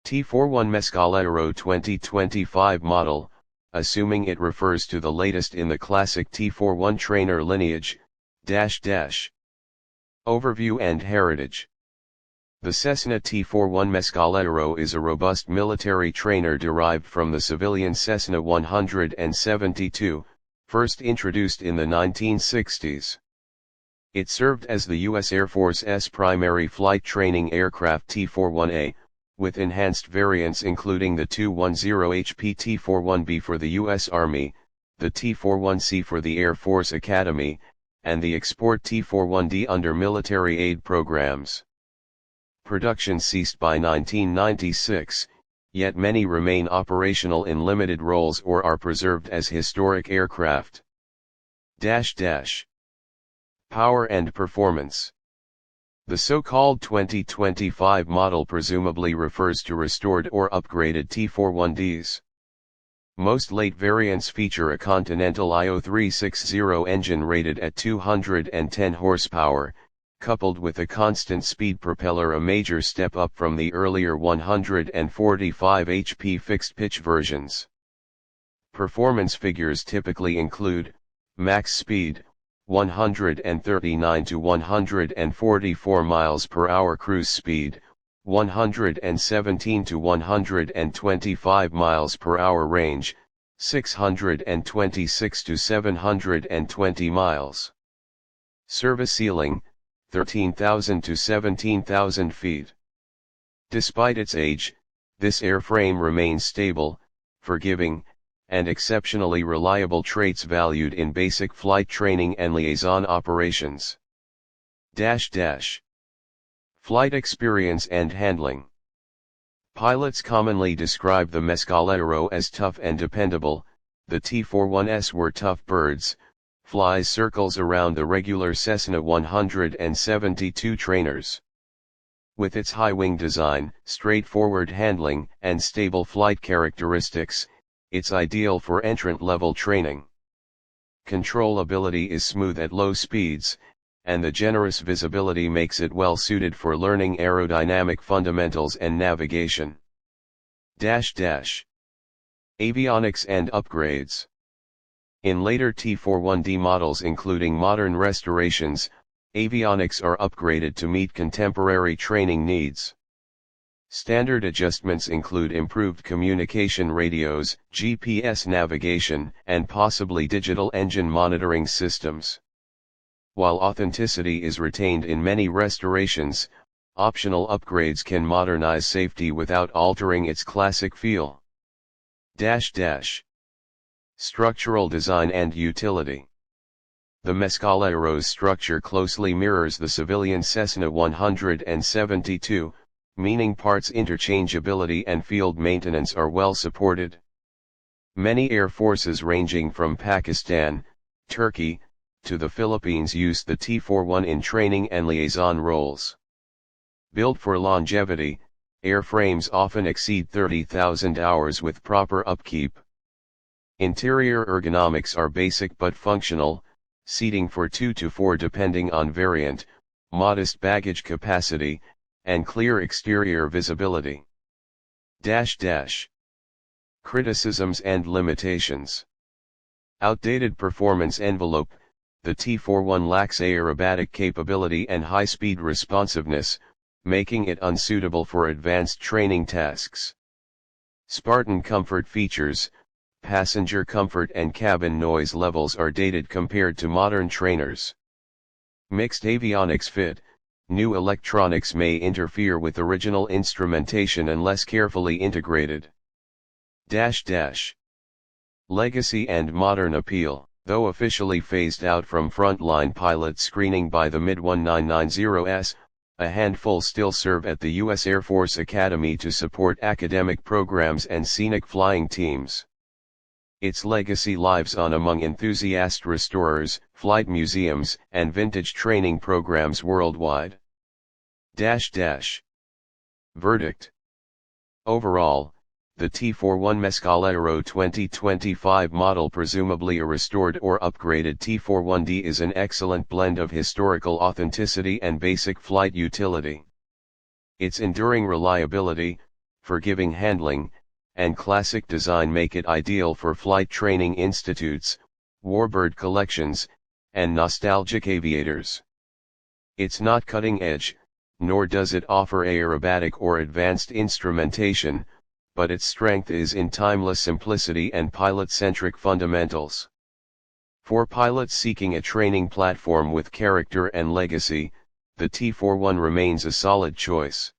T-41 Mescalero 2025 model, assuming it refers to the latest in the classic T-41 trainer lineage, Overview and heritage. The Cessna T-41 Mescalero is a robust military trainer derived from the civilian Cessna 172, first introduced in the 1960s. It served as the U.S. Air Force's primary flight training aircraft T-41A, with enhanced variants including the 210HP T-41B for the U.S. Army, the T-41C for the Air Force Academy, and the export T-41D under military aid programs. Production ceased by 1996, yet many remain operational in limited roles or are preserved as historic aircraft. Power and performance. The so-called 2025 model presumably refers to restored or upgraded T-41Ds. Most late variants feature a Continental IO360 engine rated at 210 horsepower, coupled with a constant speed propeller, a major step up from the earlier 145 HP fixed-pitch versions. Performance figures typically include max speed, 139 to 144 miles per hour, cruise speed, 117 to 125 miles per hour, range, 626 to 720 miles. Service ceiling, 13,000 to 17,000 feet. Despite its age, this airframe remains stable, forgiving, and exceptionally reliable, traits valued in basic flight training and liaison operations. Flight experience and handling. Pilots commonly describe the Mescalero as tough and dependable. The T-41s were tough birds, flies circles around the regular Cessna 172 trainers. With its high wing design, straightforward handling, and stable flight characteristics, it's ideal for entrant-level training. Controllability is smooth at low speeds, and the generous visibility makes it well suited for learning aerodynamic fundamentals and navigation. Avionics and upgrades. In later T-41D models, including modern restorations, avionics are upgraded to meet contemporary training needs. Standard adjustments include improved communication radios, GPS navigation, and possibly digital engine monitoring systems. While authenticity is retained in many restorations, optional upgrades can modernize safety without altering its classic feel. Structural design and utility. The Mescalero's structure closely mirrors the civilian Cessna 172, meaning parts interchangeability and field maintenance are well supported. Many air forces ranging from Pakistan, Turkey, to the Philippines use the T-41 in training and liaison roles. Built for longevity, airframes often exceed 30,000 hours with proper upkeep. Interior ergonomics are basic but functional, seating for 2 to 4 depending on variant, modest baggage capacity, and clear exterior visibility. Criticisms and limitations. Outdated performance envelope. The T-41 lacks aerobatic capability and high-speed responsiveness, making it unsuitable for advanced training tasks. Spartan comfort features. Passenger comfort and cabin noise levels are dated compared to modern trainers. Mixed avionics fit. New electronics may interfere with original instrumentation unless carefully integrated. Legacy and modern appeal. Though officially phased out from frontline pilot screening by the mid-1990s, a handful still serve at the U.S. Air Force Academy to support academic programs and scenic flying teams. Its legacy lives on among enthusiast restorers, flight museums, and vintage training programs worldwide. Verdict. Overall, the T-41 Mescalero 2025 model, presumably a restored or upgraded T-41D, is an excellent blend of historical authenticity and basic flight utility. Its enduring reliability, forgiving handling, and classic design make it ideal for flight training institutes, warbird collections, and nostalgic aviators. It's not cutting edge, nor does it offer aerobatic or advanced instrumentation, but its strength is in timeless simplicity and pilot-centric fundamentals. For pilots seeking a training platform with character and legacy, the T-41 remains a solid choice.